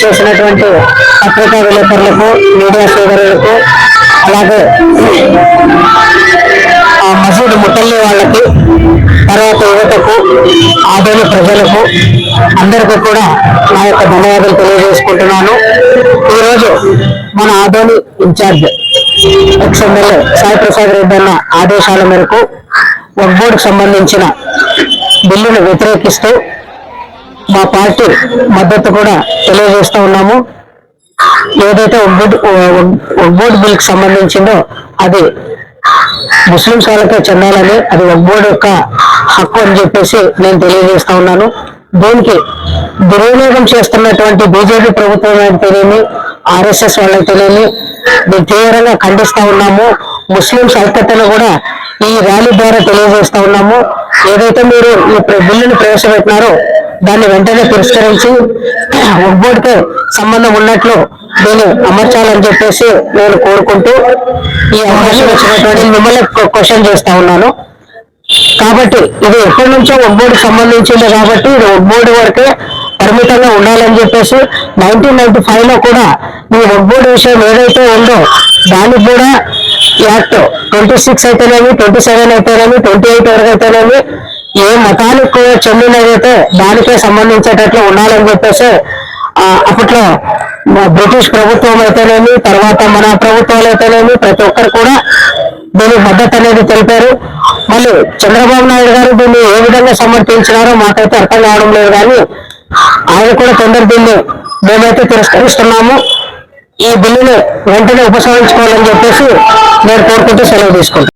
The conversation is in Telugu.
చేసినటువంటి పత్రికా విలేకరులకు, మీడియా సోదరులకు, అలాగే మసీదు ముట్టల్లి వాళ్ళకి, తర్వాత యువతకు, ఆదోని ప్రజలకు అందరికీ కూడా నా యొక్క ధన్యవాదాలు తెలియజేసుకుంటున్నాను. ఈరోజు మన ఆదోని ఇన్ఛార్జ్ ఎక్స్ఎమ్మెల్యే సాయి ప్రసాద్ రెడ్డి అన్న ఆదేశాల మేరకు వక్ఫ్ బోర్డుకు సంబంధించిన బిల్లును వ్యతిరేకిస్తూ మా పార్టీ మద్దతు కూడా తెలియజేస్తూ ఉన్నాము. ఏదైతే వక్ఫ్ బోర్డు బిల్లుకు సంబంధించిందో అది ముస్లింస్ వాళ్ళకే చెందాలని, అది వక్ఫ్ బోర్డు యొక్క హక్కు అని చెప్పేసి నేను తెలియజేస్తా ఉన్నాను. దీనికి దుర్వినియోగం చేస్తున్నటువంటి బీజేపీ ప్రభుత్వం అయితేనేమి, ఆర్ఎస్ఎస్ వాళ్ళైతేనేమి దీన్ని తీవ్రంగా ఖండిస్తా ఉన్నాము. ముస్లింస్ ఐక్యతను కూడా ఈ ర్యాలీ ద్వారా తెలియజేస్తా ఉన్నాము. ఏదైతే మీరు ఈ బిల్లును ప్రవేశపెట్టినారో దాన్ని వెంటనే తిరస్కరించి వక్ఫ్ బోర్డుకే సంబంధం ఉన్నట్లు దీన్ని అమర్చాలని చెప్పేసి నేను కోరుకుంటూ ఈ అవకాశం వచ్చినటువంటి మిమ్మల్ని క్వశ్చన్ చేస్తా ఉన్నాను. కాబట్టి ఇది ఎప్పటి నుంచో వక్ఫ్ బోర్డుకి సంబంధించింది కాబట్టి ఇది వక్ఫ్ బోర్డు వరకే పరిమితంగా ఉండాలని చెప్పేసి 1995 లో కూడా ఈ వక్ఫ్ బోర్డు విషయం ఏదైతే ఉందో దానికి కూడా యాక్ట్ 26 అయితేనేమి, 27 అయితేనేమి, 28 వరకు అయితేనేమి ఏ మతానికి చెందినదైతే దానికే సంబంధించేటట్లు ఉండాలని చెప్పేసి అప్పట్లో బ్రిటిష్ ప్రభుత్వం అయితేనేమి, తర్వాత మన ప్రభుత్వాలు అయితేనేమి ప్రతి ఒక్కరు కూడా దీనికి మద్దతు అనేది తెలిపారు. మళ్ళీ చంద్రబాబు నాయుడు గారు దీన్ని ఏ విధంగా సమర్థించినారో మాకైతే అర్థం కావడం లేదు, కానీ ఆయన కూడా తొందర దీన్ని మేమైతే తిరస్కరిస్తున్నాము. ఈ బిల్లుని వెంటనే ఉపసంహరించుకోవాలని చెప్పేసి నేను కోరుకుంటూ సెలవు తీసుకుంటాను.